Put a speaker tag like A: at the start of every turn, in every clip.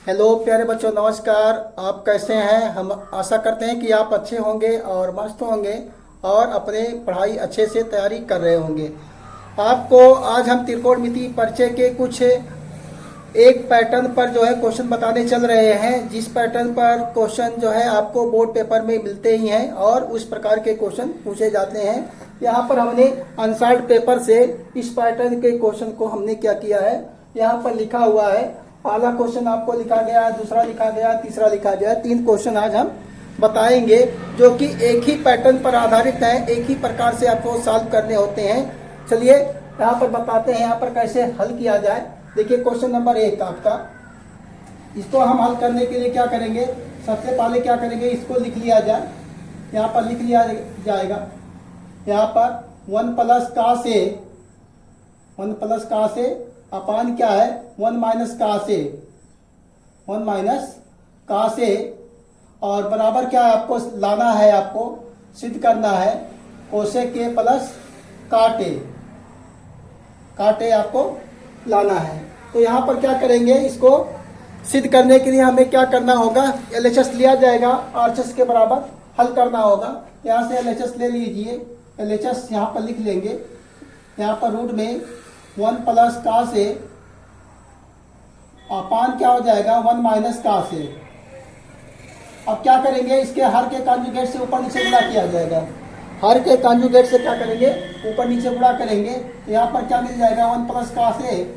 A: Hello प्यारे बच्चों, नमस्कार। आप कैसे हैं? हम आशा करते हैं कि आप अच्छे होंगे और मस्त होंगे और अपने पढ़ाई अच्छे से तैयारी कर रहे होंगे। आपको आज हम त्रिकोणमिति परिचय के कुछ एक पैटर्न पर जो है क्वेश्चन बताने चल रहे हैं, जिस पैटर्न पर क्वेश्चन जो है आपको बोर्ड पेपर में मिलते ही हैं और उस प्रकार के क्वेश्चन पूछे जाते हैं। यहाँ पर हमने अनसॉल्व्ड पेपर से इस पैटर्न के क्वेश्चन को हमने क्या किया है, यहाँ पर लिखा हुआ है। पहला क्वेश्चन आपको लिखा गया, दूसरा लिखा गया, तीसरा लिखा गया। 3 क्वेश्चन आज हम बताएंगे जो कि एक ही पैटर्न पर आधारित है, एक ही प्रकार से आपको सॉल्व करने होते हैं। चलिए यहाँ पर बताते हैं यहाँ पर कैसे हल किया जाए। देखिए क्वेश्चन नंबर 1 आपका, इसको हम हल करने के लिए क्या करेंगे, सबसे पहले क्या करेंगे, इसको लिख लिया जाए। यहाँ पर लिख लिया जाएगा, यहाँ पर 1 प्लस का से अपान क्या है, 1 माइनस का से और बराबर क्या है, आपको लाना है, आपको सिद्ध करना है कोसेक के प्लस काटे आपको लाना है। तो यहाँ पर क्या करेंगे, इसको सिद्ध करने के लिए हमें क्या करना होगा, LHS लिया जाएगा, RHS के बराबर हल करना होगा। यहाँ से LHS ले लीजिए, LHS यहाँ पर लिख लेंगे। यहाँ पर रूट में 1 प्लस का से अपान क्या हो जाएगा, 1 माइनस का से। अब क्या करेंगे, इसके हर के कॉन्जुगेट से ऊपर नीचे गुणा किया जाएगा। हर के कॉन्जुगेट से क्या करेंगे, ऊपर नीचे गुणा करेंगे। तो यहाँ पर क्या मिल जाएगा, 1 प्लस का से,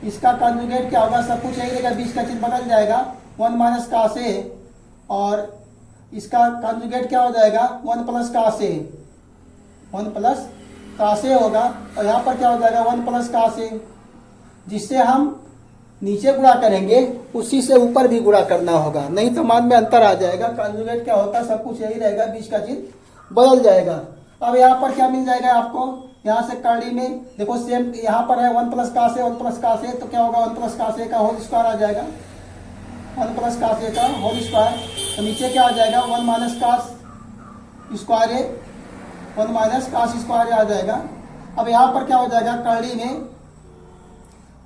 A: इसका कॉन्जुगेट क्या होगा, सब कुछ यही रहेगा, बीच का चिन्ह बदल जाएगा, 1 माइनस का से, और इसका कॉन्जुगेट क्या हो जाएगा, 1 प्लस का से, 1 प्लस का से होगा। और यहाँ पर क्या हो जाएगा, 1 प्लस का से, जिससे हम नीचे गुणा करेंगे उसी से ऊपर भी गुणा करना होगा, नहीं तो मान में अंतर आ जाएगा। कॉन्जुगेट क्या होता है, सब कुछ यही रहेगा, बीच का चिन्ह बदल जाएगा। अब यहाँ पर क्या मिल जाएगा आपको, यहाँ से कड़ी में देखो सेम यहाँ पर है 1 प्लस का से, 1 प्लस का से, तो क्या होगा, 1 प्लस का से का होल स्क्वायर आ जाएगा, 1 प्लस का से का होल स्क्वायर। तो नीचे क्या आ जाएगा, 1 माइनस का स्क्वायर, 1 माइनस का स्क्वायर आ जाएगा। अब यहाँ पर क्या हो जाएगा, कड़ी में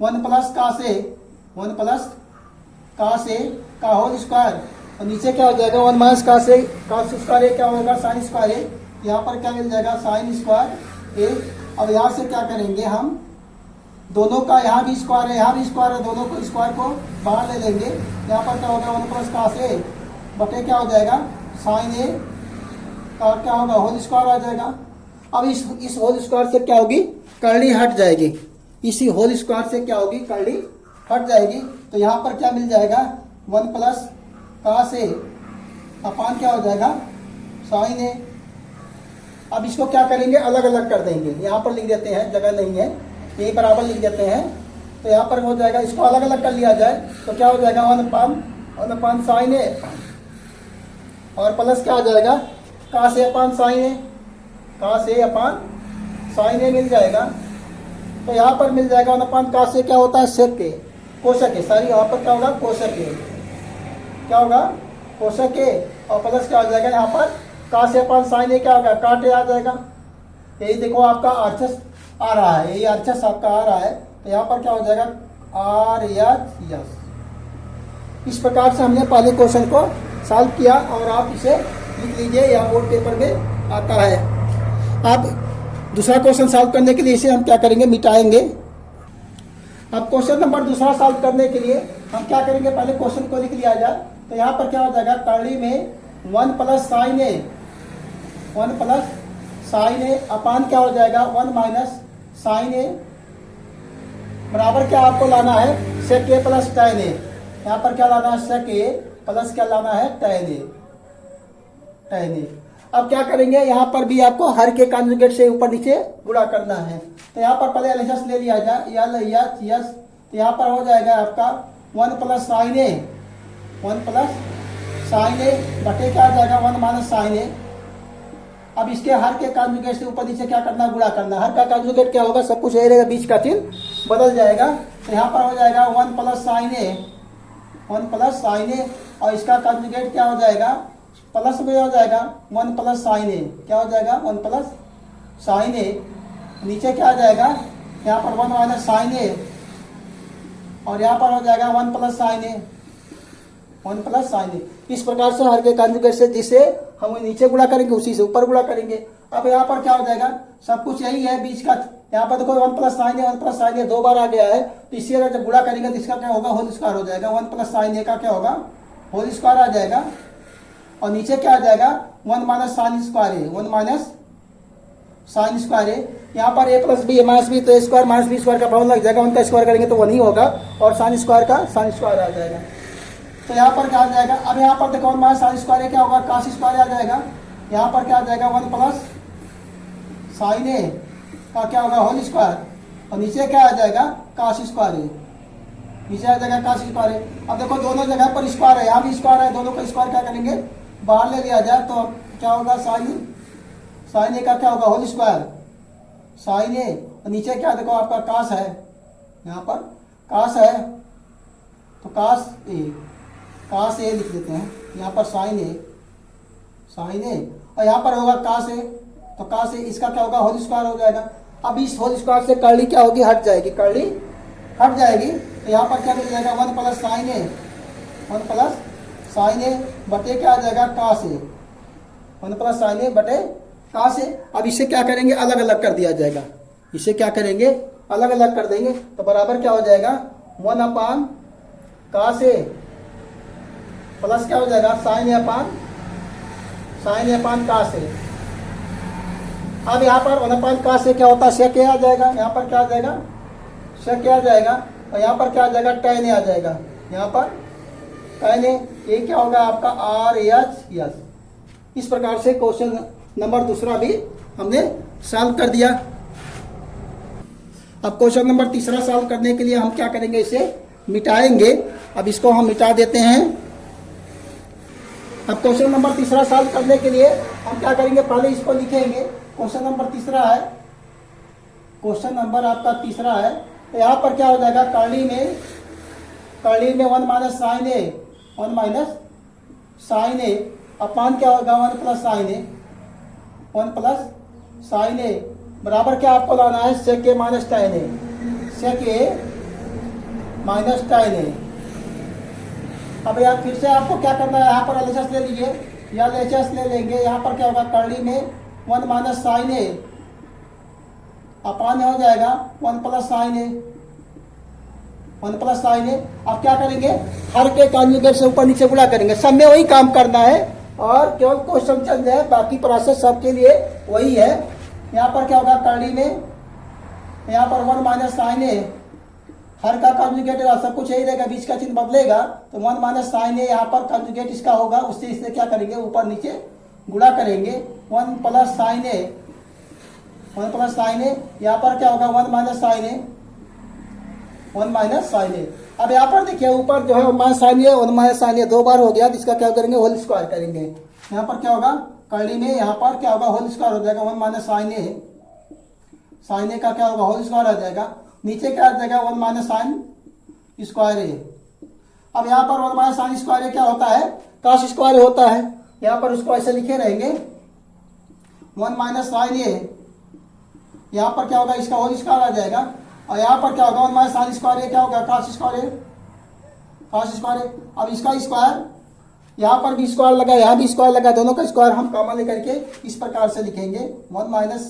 A: 1 प्लस का से, 1 प्लस का से का होल स्क्वायर, और नीचे क्या हो जाएगा, 1 माइनस का से का स्क्वायर, क्या होगा, साइन स्क्वायर। यहाँ पर क्या मिल जाएगा, साइन स्क्वायर ए। अब यहाँ से क्या करेंगे, हम दोनों का, यहाँ भी स्क्वायर है, यहाँ भी स्क्वायर है, दोनों को स्क्वायर को बाहर ले लेंगे। यहाँ पर क्या होगा, 1 प्लस का से बटे क्या हो जाएगा, साइन ए का क्या होगा, होल स्क्वायर आ जाएगा। अब इस होल स्क्वायर से क्या होगी, कर्ली हट जाएगी, इसी होल स्क्वायर से क्या होगी, कर्ली हट जाएगी। तो यहाँ पर क्या मिल जाएगा, 1 प्लस का से अपान क्या हो जाएगा, साइन ए। अब इसको क्या करेंगे, अलग अलग कर देंगे, यहाँ पर लिख देते हैं, जगह नहीं है, यही बराबर लिख देते हैं। तो यहाँ पर हो जाएगा, इसको अलग अलग कर लिया जाए तो क्या हो जाएगा, 1 अपान साइन ए, और प्लस क्या हो जाएगा, का से अपान साइन ए, का से अपान साइन ए मिल जाएगा। तो यहाँ पर मिल जाएगा 1 अपान का से क्या होता है, सेक के कोशक है, सॉरी यहाँ पर क्या होगा, कोशक है, क्या होगा, कोशक है, और प्लस क्या हो जाएगा, यहाँ पर का से अपान साइन ए क्या होगा, काटे आ जाएगा। यही देखो आपका RHS आ रहा है, यही RHS आपका आ रहा है। तो यहाँ पर क्या हो जाएगा, RHS। इस प्रकार से हमने पहले क्वेश्चन को सॉल्व किया और आप इसे लिख लीजिए, या बोर्ड पेपर में आता है। आप दूसरा क्वेश्चन सॉल्व करने के लिए इसे हम क्या करेंगे, मिटाएंगे। अब क्वेश्चन नंबर दूसरा सॉल्व करने के लिए हम क्या करेंगे, पहले क्वेश्चन को लिख लिया जाए। तो यहाँ पर क्या हो जाएगा, कर्ली में 1 प्लस साइन ए, 1 प्लस साइन ए अपान क्या हो जाएगा, 1 माइनस साइन ए, बराबर क्या आपको लाना है, सेक ए प्लस टैन ए। यहाँ पर क्या लाना है, सेक ए प्लस क्या लाना है, टैन ए। अब क्या करेंगे, यहाँ पर भी आपको हर के कॉन्जुगेट से ऊपर नीचे गुणा करना है। तो यहाँ पर पहले LHS ले लिया जाए, LHS। तो यहाँ पर हो जाएगा आपका 1 प्लस साइन ए, 1 प्लस साइन ए बटे क्या आ जाएगा, 1 माइनस साइन ए। अब इसके हर के कॉन्जुगेट से ऊपर नीचे क्या करना, गुणा करना। हर का कॉन्जुगेट क्या होगा, सब कुछ यही रहेगा, बीच का चिन्ह बदल जाएगा। तो यहाँ पर हो जाएगा 1 प्लस साइन ए, 1 प्लस साइन ए, और इसका कॉन्जुगेट क्या हो जाएगा, प्लस में हो जाएगा 1 प्लस साइन ए, क्या हो जाएगा, 1 प्लस साइन ए। नीचे क्या आ जाएगा, यहाँ पर 1 माइनस साइन ए, और यहाँ पर हो जाएगा 1 प्लस साइन ए। 1 प्लस साइन ए। इस प्रकार से हर के कॉन्जुगेट से जिसे हम नीचे गुणा करेंगे उसी से ऊपर गुणा करेंगे। अब यहाँ पर क्या हो जाएगा, सब कुछ यही है बीच का। यहाँ पर देखो 1 प्लस साइन ए, 1 प्लस साइन ए 2 बार आ गया है, तो इसी अगर जब गुणा करेंगे तो इसका क्या होगा, होल स्क्वायर हो जाएगा। 1 प्लस साइन ए का क्या होगा, होल स्क्वायर आ जाएगा। और नीचे क्या आ जाएगा, 1 माइनस साइन स्क्वायर ए, 1 माइनस साइन स्क्वायर ए। यहाँ पर ए प्लस बी, ए माइनस बी, तो ए स्क्वायर माइनस बी स्क्वायर का फॉर्मूला लग जाएगा। उनका स्क्वायर करेंगे तो 1 ही होगा, और साइन स्क्वायर का साइन स्क्वायर आ जाएगा। तो यहाँ पर क्या आ जाएगा, अब यहाँ पर देखो 1 माइनस साइन स्क्वायर ए क्या होगा, कास स्क्वायर आ जाएगा। यहाँ पर क्या आ जाएगा, 1 प्लस साइन ए का क्या होगा, होल स्क्वायर। और नीचे क्या आ जाएगा, कास स्क्वायर ए, नीचे आ जाएगा कास स्क्वायर ए। अब देखो दोनों जगह पर स्क्वायर है, यहाँ भी स्क्वायर है, दोनों का स्क्वायर क्या करेंगे, बाहर ले लिया जाए, तो क्या होगा, साइन ए का क्या होगा, होल स्क्वायर साइन ए। और नीचे क्या देखो आपका कास है, यहाँ पर कास है, तो कास ए लिख देते हैं। यहाँ पर साइन ए, और यहाँ पर होगा कास ए, तो कास ए, इसका क्या होगा, होल स्क्वायर हो जाएगा। अब इस होल स्क्वायर से कर्ली क्या होगी, हट जाएगी, कर्ली हट जाएगी। तो यहाँ पर क्या मिल जाएगा, 1 प्लस साइन ए, 1 प्लस साइन ए बटे क्या आ जाएगा, कास ए, 1 प्लस साइन ए बटे कास ए। अब इसे क्या करेंगे, अलग अलग कर दिया जाएगा। इसे क्या करेंगे, अलग अलग कर देंगे, तो बराबर क्या हो जाएगा, 1 अपान कास ए प्लस क्या हो जाएगा, साइन ए अपान कास ए। अब यहाँ पर 1 अपान कास ए क्या होता है, सेक ए आ जाएगा। यहाँ पर क्या आ जाएगा, सेक ए आ जाएगा। और यहाँ पर क्या आ जाएगा, tan ए आ जाएगा। यहाँ पर tan ए, ये क्या होगा आपका RHS। इस प्रकार से क्वेश्चन नंबर दूसरा भी हमने सॉल्व कर दिया। अब क्वेश्चन नंबर तीसरा सॉल्व करने के लिए हम क्या करेंगे, इसे मिटाएंगे। अब इसको हम मिटा देते हैं। अब क्वेश्चन नंबर तीसरा सॉल्व करने के लिए हम क्या करेंगे, पहले इसको लिखेंगे। क्वेश्चन नंबर तीसरा है, क्वेश्चन नंबर आपका तीसरा है। तो यहाँ पर क्या हो जाएगा, कर्ली में 1 माइनस साइन ए, 1 माइनस साइन ए अपान क्या होगा, 1 प्लस साइन ए, 1 प्लस साइन ए बराबर क्या आपको लाना है, सेक ए माइनस tan ए, सेक ए माइनस tan ए। अब यार फिर से आपको क्या करना है, यहाँ पर LHS ले लीजिए या LHS ले लेंगे। यहाँ पर क्या होगा, कर्ली में 1 माइनस साइन ए अपान हो जाएगा 1 प्लस साइन ए, 1 प्लस साइन ए। अब क्या करेंगे, हर के कॉन्जुगेट से ऊपर नीचे गुणा करेंगे। सब में वही काम करना है और केवल क्वेश्चन चेंज है, बाकी प्रोसेस सबके लिए वही है। यहाँ पर क्या होगा, कर्ली में यहाँ पर 1 माइनस साइन ए, हर का कॉन्जुगेट सब कुछ यही रहेगा, बीच का चिन्ह बदलेगा। तो 1 माइनस साइन ए यहाँ पर कॉन्जुगेट इसका होगा, उससे इससे क्या करेंगे, ऊपर नीचे गुणा करेंगे। 1 प्लस साइन ए, 1 प्लस साइन ए, यहाँ पर क्या होगा, 1 माइनस साइन ए, 1 माइनस साइन ए। अब यहाँ पर देखिए ऊपर जो है 1 माइनस साइन ए, 1 माइनस साइन ए 2 बार हो गया, तो इसका क्या करेंगे, होल स्क्वायर करेंगे। यहाँ पर क्या होगा, कर्ली में यहाँ पर क्या होगा, होल स्क्वायर हो जाएगा। 1 माइनस साइन ए का क्या होगा, होल स्क्वायर आ जाएगा। नीचे क्या आ जाएगा, 1 माइनस साइन स्क्वायर ए। अब यहाँ पर 1 माइनस साइन स्क्वायर ए क्या होता है, कास स्क्वायर होता है। यहाँ पर उसको ऐसे लिखे रहेंगे, 1 माइनस साइन ए, यहाँ पर क्या होगा, इसका होल स्क्वायर आ जाएगा। और यहाँ पर क्या होगा, 1 माइनस साइन स्क्वायर ए क्या होगा, कास स्क्वायर ए। अब इसका स्क्वायर, यहाँ पर भी स्क्वायर लगा, यहाँ भी स्क्वायर लगा, दोनों का स्क्वायर हम कॉमन लेकर के इस प्रकार से लिखेंगे, 1 माइनस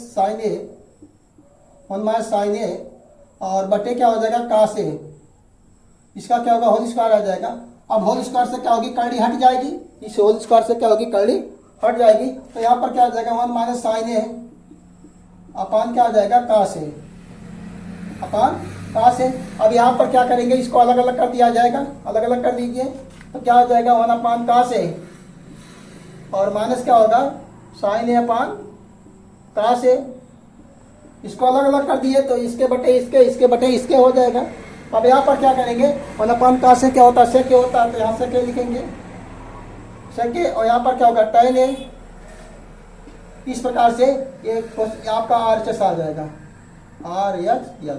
A: साइन ए और बटे क्या हो जाएगा, कास ए। इसका क्या होगा, होल स्क्वायर आ जाएगा। अब होल स्क्वायर से क्या होगी, कर्ली हट जाएगी, इस होल स्क्वायर से क्या होगी, कर्ली हट जाएगी। तो यहाँ पर क्या आ जाएगा, 1 माइनस साइन ए अपान क्या आ जाएगा, कास ए, अपान कास ए। अब यहाँ पर क्या करेंगे, इसको अलग अलग कर दिया जाएगा, अलग अलग कर दीजिए। तो क्या हो जाएगा, 1 अपान कास ए और माइनस क्या होगा, साइन ए अपान कास ए। इसको अलग अलग कर दिए तो इसके बटे इसके, इसके बटे इसके हो जाएगा। अब यहाँ पर क्या करेंगे, 1 अपान कास ए क्या होता है, सेक ए होता है, तो यहाँ से क्या लिखेंगे, सेक ए। और यहाँ पर क्या होगा, tan ए। इस प्रकार से ये आपका RHS आ जाएगा, RHS।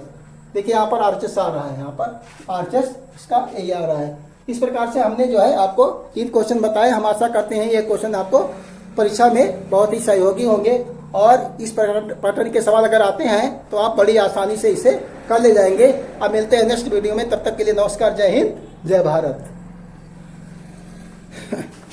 A: देखिए यहाँ पर RHS आ रहा है, यहाँ पर RHS इसका यही आ रहा है। इस प्रकार से हमने जो है आपको 3 क्वेश्चन बताए। हम आशा करते हैं ये क्वेश्चन आपको परीक्षा में बहुत ही सहयोगी होंगे और इस पैटर्न के सवाल अगर आते हैं तो आप बड़ी आसानी से इसे कर ले जाएंगे। अब मिलते हैं नेक्स्ट वीडियो में, तब तक के लिए नमस्कार, जय हिंद, जय भारत। है